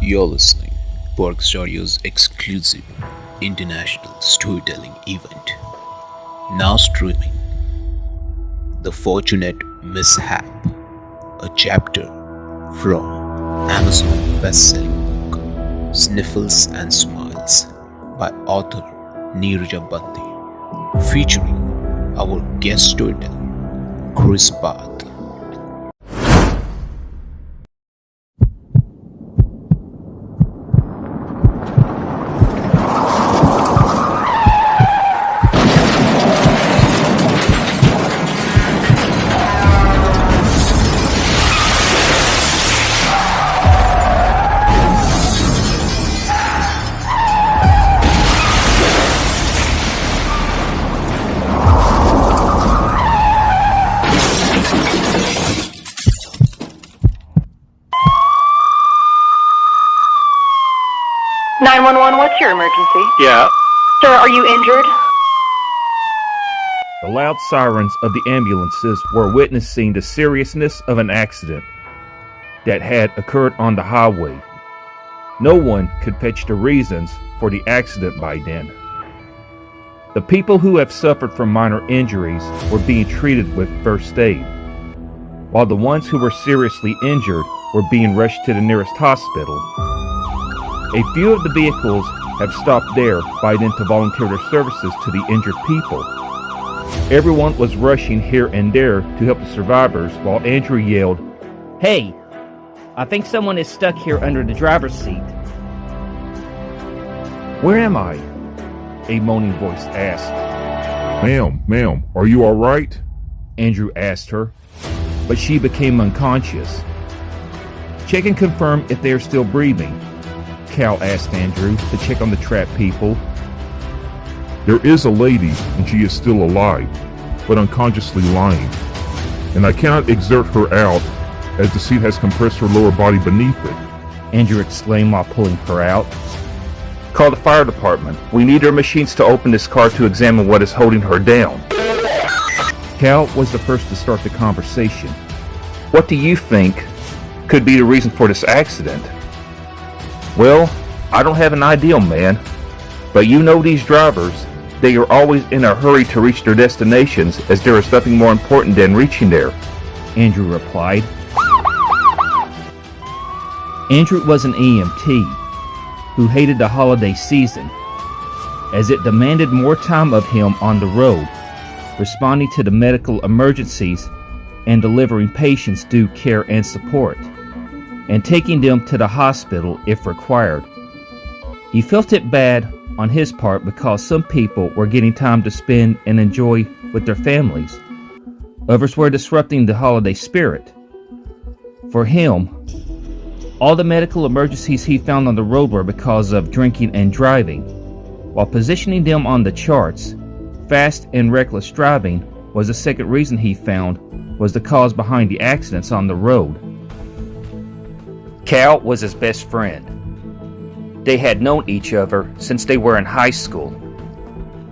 You're listening Pork Studio's exclusive international storytelling event. Now streaming The Fortunate Mishap, a chapter from Amazon best-selling book Sniffles and Smiles by author Neeraj Bhatti, featuring our guest storyteller Chris Bath. 911, what's your emergency? Yeah. Sir, are you injured? The loud sirens of the ambulances were witnessing the seriousness of an accident that had occurred on the highway. No one could fetch the reasons for the accident by then. The people who have suffered from minor injuries were being treated with first aid, while the ones who were seriously injured were being rushed to the nearest hospital. A few of the vehicles have stopped there by then to volunteer their services to the injured people. Everyone was rushing here and there to help the survivors while Andrew yelled, "Hey, I think someone is stuck here under the driver's seat." "Where am I?" a moaning voice asked. Ma'am, are you alright?" Andrew asked her, but she became unconscious. "Check and confirm if they are still breathing," Cal asked Andrew to check on the trapped people. "There is a lady, and she is still alive, but unconsciously lying, and I cannot exert her out as the seat has compressed her lower body beneath it," Andrew exclaimed while pulling her out. "Call the fire department. We need their machines to open this car to examine what is holding her down." Cal was the first to start the conversation. "What do you think could be the reason for this accident?" "Well, I don't have an idea, man. But you know these drivers, they are always in a hurry to reach their destinations as there is nothing more important than reaching there," Andrew replied. Andrew was an EMT who hated the holiday season as it demanded more time of him on the road, responding to the medical emergencies and delivering patients due care and support, and taking them to the hospital if required. He felt it bad on his part because some people were getting time to spend and enjoy with their families. Others were disrupting the holiday spirit. For him, all the medical emergencies he found on the road were because of drinking and driving. While positioning them on the charts, fast and reckless driving was the second reason he found was the cause behind the accidents on the road. Cal was his best friend. They had known each other since they were in high school.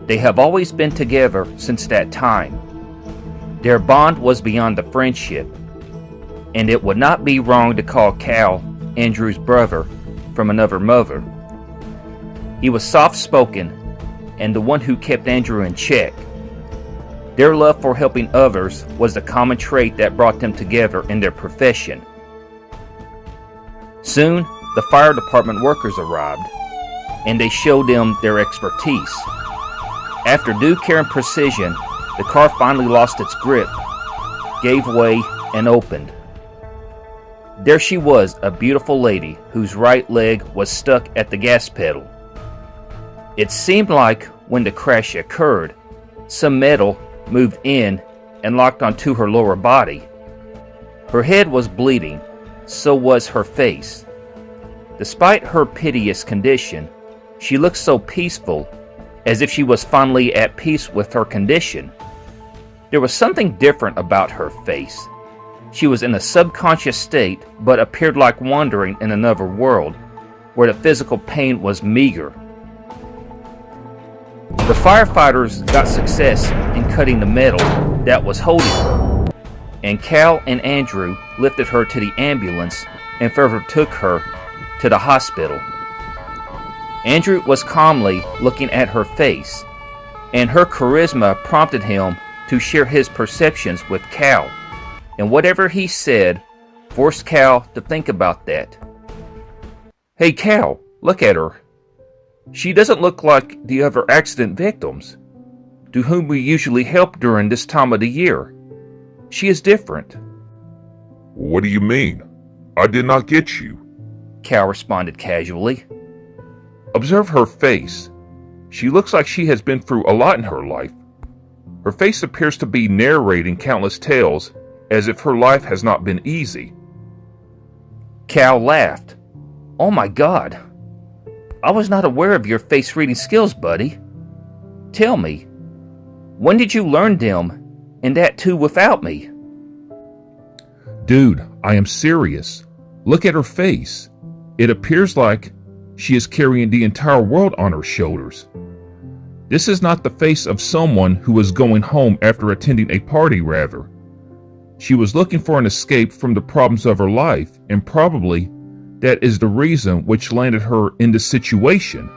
They have always been together since that time. Their bond was beyond the friendship, and it would not be wrong to call Cal Andrew's brother from another mother. He was soft-spoken and the one who kept Andrew in check. Their love for helping others was the common trait that brought them together in their profession. Soon, the fire department workers arrived, and they showed them their expertise. After due care and precision, the car finally lost its grip, gave way, and opened. There she was, a beautiful lady whose right leg was stuck at the gas pedal. It seemed like when the crash occurred, some metal moved in and locked onto her lower body. Her head was bleeding, so was her face. Despite her piteous condition, she looked so peaceful, as if she was finally at peace with her condition. There was something different about her face. She was in a subconscious state, but appeared like wandering in another world, where the physical pain was meager. The firefighters got success in cutting the metal that was holding her, and Cal and Andrew lifted her to the ambulance and further took her to the hospital. Andrew was calmly looking at her face, and her charisma prompted him to share his perceptions with Cal, and whatever he said forced Cal to think about that. "Hey Cal, look at her. She doesn't look like the other accident victims, to whom we usually help during this time of the year. She is different." What do you mean? I did not get you. Cal responded casually. Observe her face. She looks like she has been through a lot in her life. Her face appears to be narrating countless tales as if her life has not been easy. Cal laughed. "Oh my God. I was not aware of your face reading skills, buddy. Tell me, when did you learn them, and that too without me?" Dude, I am serious. Look at her face. It appears like she is carrying the entire world on her shoulders. This is not the face of someone who was going home after attending a party, rather. She was looking for an escape from the problems of her life, and probably that is the reason which landed her in this situation.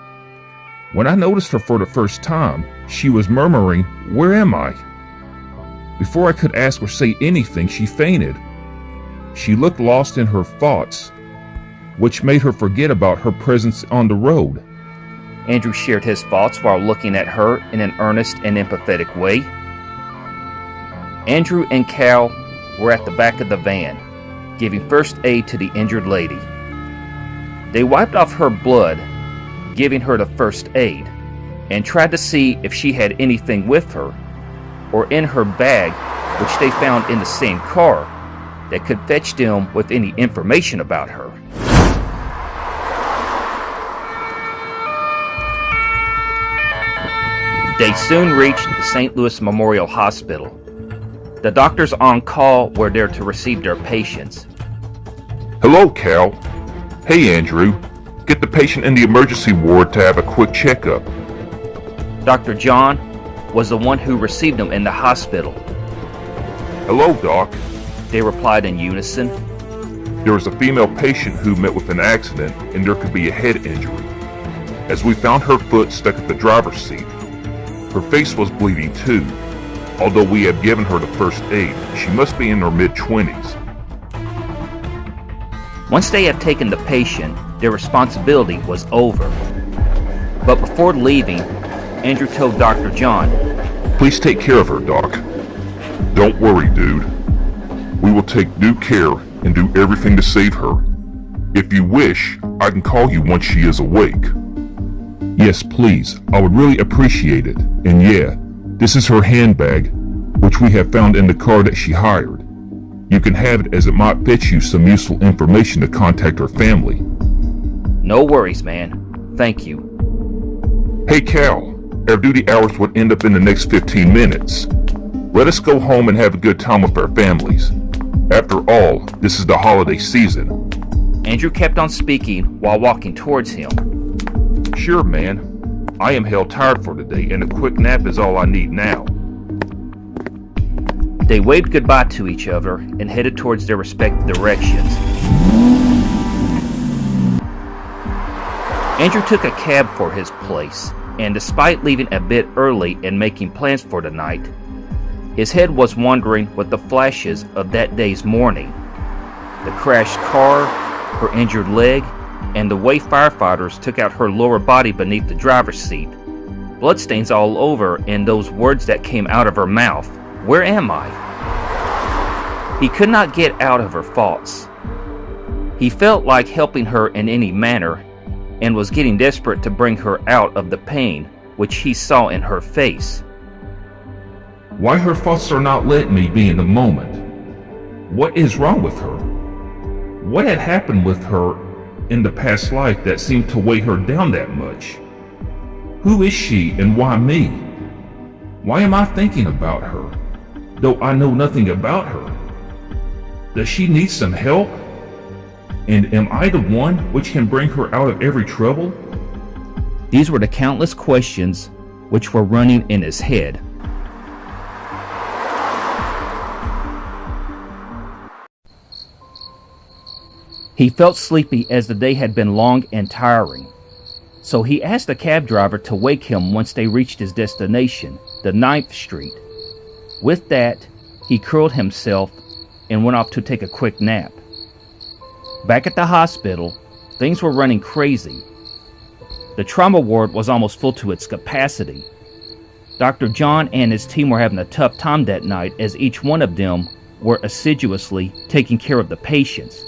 When I noticed her for the first time, she was murmuring, "Where am I?" Before I could ask or say anything, she fainted. She looked lost in her thoughts, which made her forget about her presence on the road. Andrew shared his thoughts while looking at her in an earnest and empathetic way. Andrew and Cal were at the back of the van, giving first aid to the injured lady. They wiped off her blood, giving her the first aid, and tried to see if she had anything with her, or in her bag, which they found in the same car, that could fetch them with any information about her. They soon reached the St. Louis Memorial Hospital. The doctors on call were there to receive their patients. Hello, Cal. Hey, Andrew. Get the patient in the emergency ward to have a quick checkup. Dr. John was the one who received them in the hospital. Hello, Doc. They replied in unison. There was a female patient who met with an accident and there could be a head injury. As we found her foot stuck at the driver's seat, her face was bleeding too. Although we have given her the first aid, she must be in her mid-20s. Once they had taken the patient, their responsibility was over. But before leaving, Andrew told Dr. John, Please take care of her, Doc. Don't worry, dude. We will take due care and do everything to save her. If you wish, I can call you once she is awake. Yes, please. I would really appreciate it. And yeah, this is her handbag, which we have found in the car that she hired. You can have it as it might fetch you some useful information to contact her family. "No worries, man. Thank you." Hey, Cal. Our duty hours would end up in the next 15 minutes. Let us go home and have a good time with our families. After all, this is the holiday season. Andrew kept on speaking while walking towards him. Sure, man. I am hell tired for today, and a quick nap is all I need now. They waved goodbye to each other and headed towards their respective directions. Andrew took a cab for his place, and despite leaving a bit early and making plans for the night, his head was wandering with the flashes of that day's morning. The crashed car, her injured leg, and the way firefighters took out her lower body beneath the driver's seat. Bloodstains all over, and those words that came out of her mouth, "Where am I?" He could not get out of her thoughts. He felt like helping her in any manner, and was getting desperate to bring her out of the pain which he saw in her face. Why her thoughts are not letting me be in the moment? What is wrong with her? What had happened with her in the past life that seemed to weigh her down that much? Who is she and why me? Why am I thinking about her, though I know nothing about her? Does she need some help? And am I the one which can bring her out of every trouble? These were the countless questions which were running in his head. He felt sleepy as the day had been long and tiring. So he asked the cab driver to wake him once they reached his destination, the 9th Street. With that, he curled himself and went off to take a quick nap. Back at the hospital, things were running crazy. The trauma ward was almost full to its capacity. Dr. John and his team were having a tough time that night as each one of them were assiduously taking care of the patients.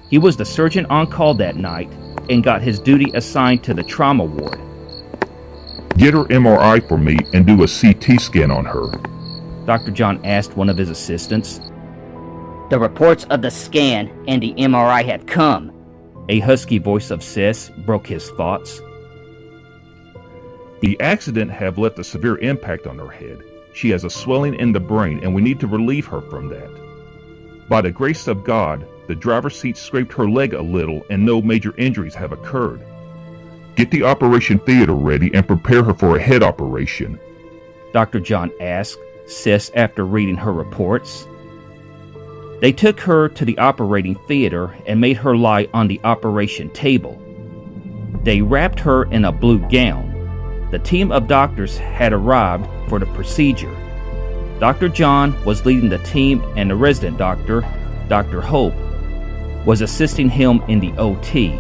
He was the surgeon on call that night and got his duty assigned to the trauma ward. Get her MRI for me and do a CT scan on her. Dr. John asked one of his assistants. The reports of the scan and the MRI have come. A husky voice of Sis broke his thoughts. The accident have left a severe impact on her head. She has a swelling in the brain and we need to relieve her from that. By the grace of God, the driver's seat scraped her leg a little and no major injuries have occurred. Get the operation theater ready and prepare her for a head operation. Dr. John asked Sis after reading her reports. They took her to the operating theater and made her lie on the operation table. They wrapped her in a blue gown. The team of doctors had arrived for the procedure. Dr. John was leading the team and the resident doctor, Dr. Hope, was assisting him in the OT.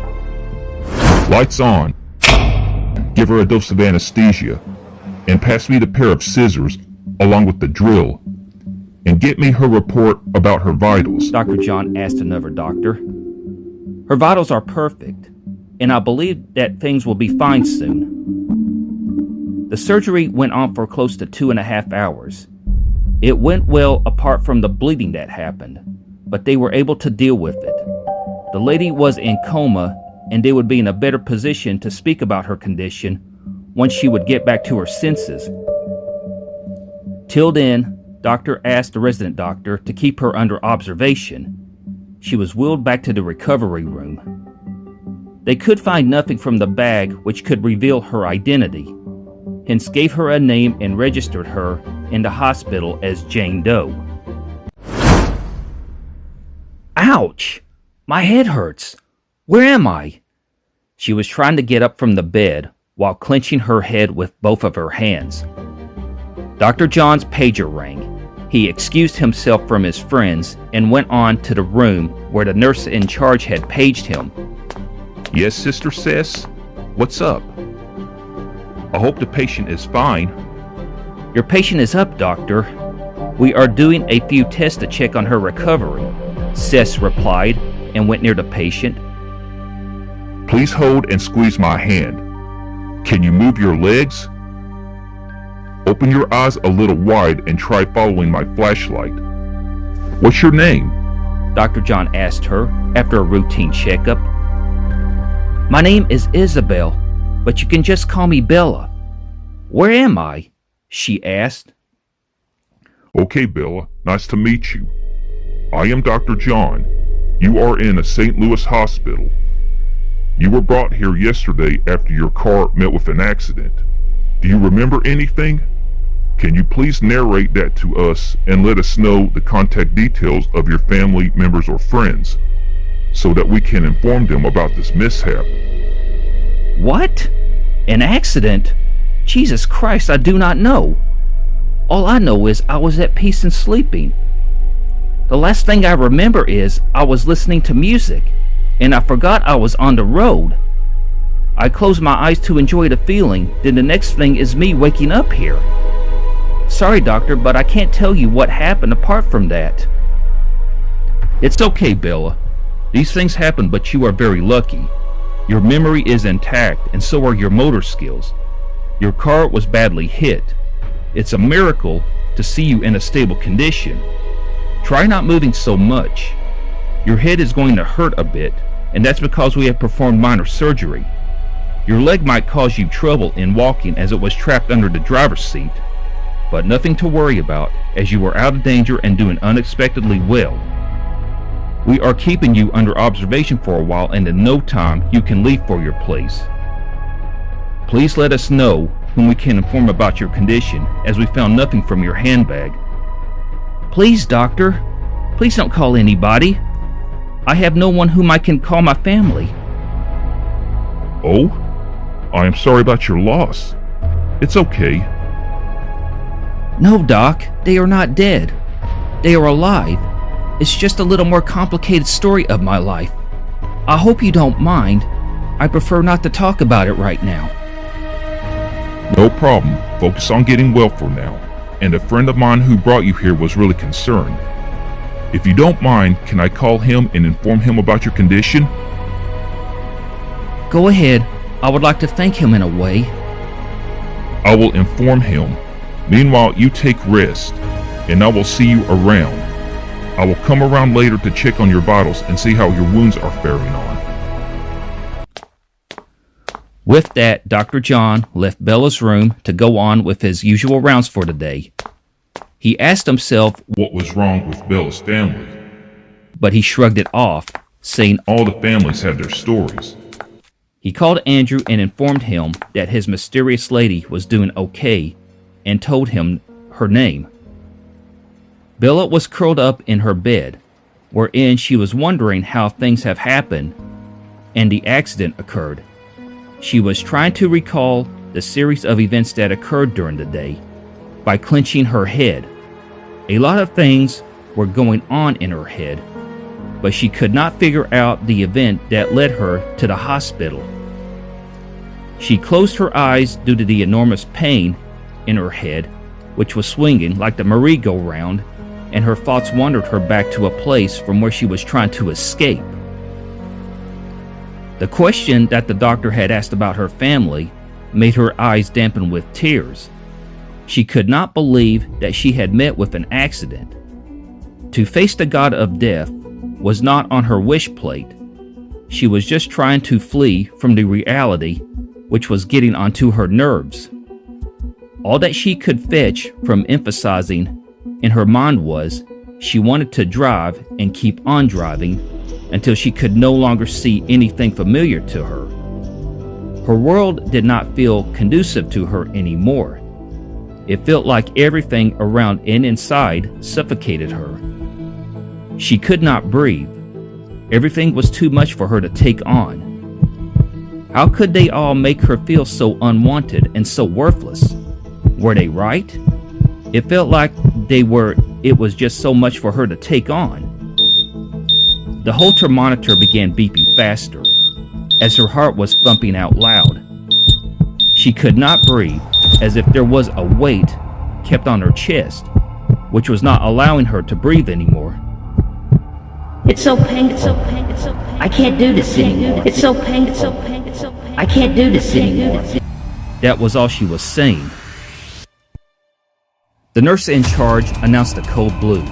Lights on. Give her a dose of anesthesia and pass me the pair of scissors along with the drill. And get me her report about her vitals. Dr. John asked another doctor. Her vitals are perfect, and I believe that things will be fine soon. The surgery went on for close to 2.5 hours. It went well apart from the bleeding that happened, but they were able to deal with it. The lady was in coma, and they would be in a better position to speak about her condition once she would get back to her senses. Till then, Doctor asked the resident doctor to keep her under observation. She was wheeled back to the recovery room. They could find nothing from the bag which could reveal her identity, hence gave her a name and registered her in the hospital as Jane Doe. Ouch! My head hurts. Where am I? She was trying to get up from the bed while clenching her head with both of her hands. Dr. John's pager rang. He excused himself from his friends and went on to the room where the nurse in charge had paged him. Yes, Sister Sis? What's up? I hope the patient is fine. Your patient is up, doctor. We are doing a few tests to check on her recovery, Sis replied and went near the patient. Please hold and squeeze my hand. Can you move your legs? Open your eyes a little wide and try following my flashlight. What's your name? Dr. John asked her after a routine checkup. My name is Isabel, but you can just call me Bella. Where am I? She asked. Okay, Bella, nice to meet you. I am Dr. John. You are in a St. Louis hospital. You were brought here yesterday after your car met with an accident. Do you remember anything? Can you please narrate that to us and let us know the contact details of your family members or friends so that we can inform them about this mishap? What? An accident? Jesus Christ, I do not know. All I know is I was at peace and sleeping. The last thing I remember is I was listening to music, and I forgot I was on the road. I closed my eyes to enjoy the feeling, then the next thing is me waking up here. Sorry, doctor, but I can't tell you what happened apart from that. It's okay, Bella. These things happen, but you are very lucky. Your memory is intact, and so are your motor skills. Your car was badly hit. It's a miracle to see you in a stable condition. Try not moving so much. Your head is going to hurt a bit, and that's because we have performed minor surgery. Your leg might cause you trouble in walking as it was trapped under the driver's seat, but nothing to worry about as you are out of danger and doing unexpectedly well. We are keeping you under observation for a while, and in no time you can leave for your place. Please let us know whom we can inform about your condition, as we found nothing from your handbag. Please, doctor. Please don't call anybody. I have no one whom I can call my family. Oh? I am sorry about your loss. It's okay. No, Doc, they are not dead. They are alive. It's just a little more complicated story of my life. I hope you don't mind. I prefer not to talk about it right now. No problem. Focus on getting well for now. And a friend of mine who brought you here was really concerned. If you don't mind, can I call him and inform him about your condition? Go ahead. I would like to thank him in a way. I will inform him. Meanwhile, you take rest, and I will see you around. I will come around later to check on your vitals and see how your wounds are faring on. With that, Dr. John left Bella's room to go on with his usual rounds for the day. He asked himself What was wrong with Bella's family? but he shrugged it off, saying All the families have their stories. he called Andrew and informed him that his mysterious lady was doing okay and told him her name. Bella was curled up in her bed, wherein she was wondering how things have happened and the accident occurred. She was trying to recall the series of events that occurred during the day by clenching her head. A lot of things were going on in her head, but she could not figure out the event that led her to the hospital. She closed her eyes due to the enormous pain in her head, which was swinging like the merry-go-round, and her thoughts wandered her back to a place from where she was trying to escape. The question that the doctor had asked about her family made her eyes dampen with tears. She could not believe that she had met with an accident. To face the god of death was not on her wish plate. She was just trying to flee from the reality which was getting onto her nerves. All that she could fetch from emphasizing in her mind was she wanted to drive and keep on driving until she could no longer see anything familiar to her. Her world did not feel conducive to her anymore. It felt like everything around and inside suffocated her. She could not breathe. Everything was too much for her to take on. How could they all make her feel so unwanted and so worthless? Were they right? It felt like it was just so much for her to take on. The Holter monitor began beeping faster as her heart was thumping out loud. She could not breathe, as if there was a weight kept on her chest, which was not allowing her to breathe anymore. It's so painful. I can't do this anymore. It's so painful. I can't do this anymore. That was all she was saying. The nurse in charge announced a code blue.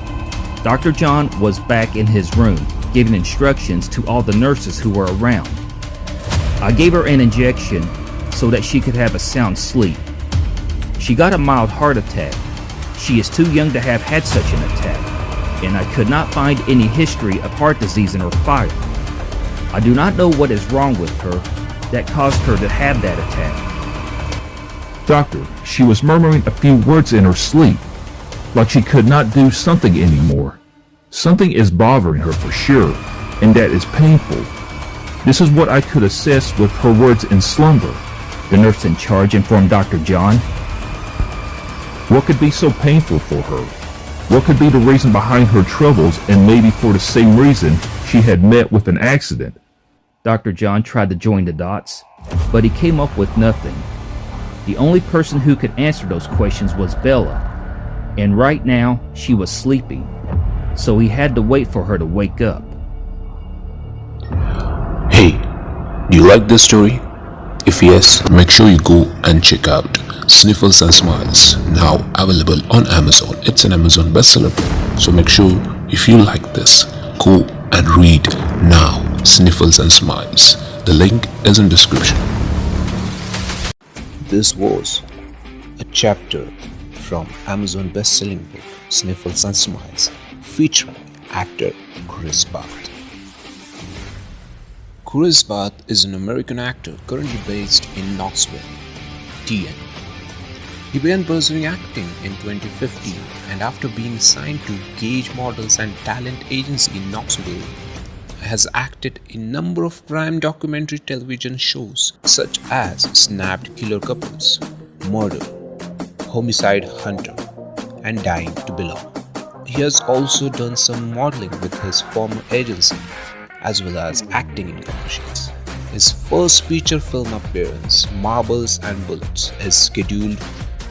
Dr. John was back in his room, giving instructions to all the nurses who were around. I gave her an injection so that she could have a sound sleep. She got a mild heart attack. She is too young to have had such an attack, and I could not find any history of heart disease in her file. I do not know what is wrong with her that caused her to have that attack. Doctor, she was murmuring a few words in her sleep, like she could not do something anymore. Something is bothering her for sure, and that is painful. This is what I could assess with her words in slumber, the nurse in charge informed Dr. John. What could be so painful for her? What could be the reason behind her troubles, and maybe for the same reason she had met with an accident? Dr. John tried to join the dots, but he came up with nothing. The only person who could answer those questions was Bella, and right now she was sleeping, so he had to wait for her to wake up. Hey, do you like this story? If yes, make sure you go and check out Sniffles and Smiles, now available on Amazon. It's an Amazon bestseller, so make sure if you like this, go and read now Sniffles and Smiles. The link is in description. This was a chapter from Amazon best-selling book Sniffles and Smiles, featuring actor Chris Bath. Chris Bath is an American actor currently based in Knoxville, TN. He began pursuing acting in 2015, and after being signed to Gage Models and Talent Agency in Knoxville, has acted in a number of crime documentary television shows such as Snapped Killer Couples, Murder, Homicide Hunter, and Dying to Belong. He has also done some modeling with his former agency as well as acting in commercials. His first feature film appearance, Marbles and Bullets, is scheduled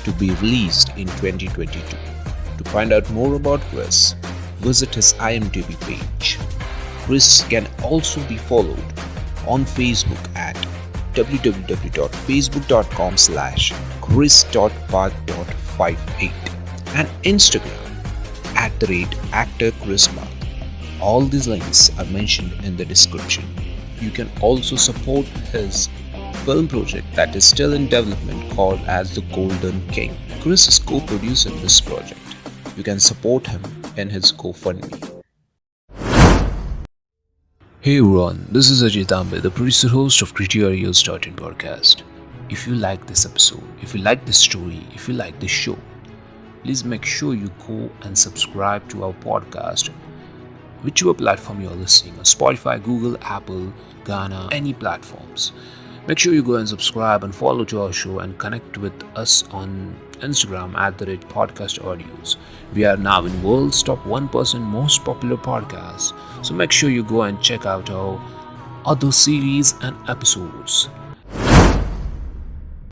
to be released in 2022. To find out more about Chris, visit his IMDb page. Chris can also be followed on Facebook at www.facebook.com/chris.path.58 and Instagram @actorChrisPath. All these links are mentioned in the description. You can also support his film project that is still in development called as The Golden King. Chris is co-producing this project. You can support him in his GoFundMe. Hey everyone, this is Ajay Tambe, the producer host of CritiAreas.in podcast. If you like this episode, if you like this story, if you like this show, please make sure you go and subscribe to our podcast, whichever platform you're listening on, Spotify, Google, Apple, Ghana, any platforms. Make sure you go and subscribe and follow to our show and connect with us on Instagram @podcastaudios. We are now in world's top 1% most popular podcasts. So make sure you go and check out our other series and episodes.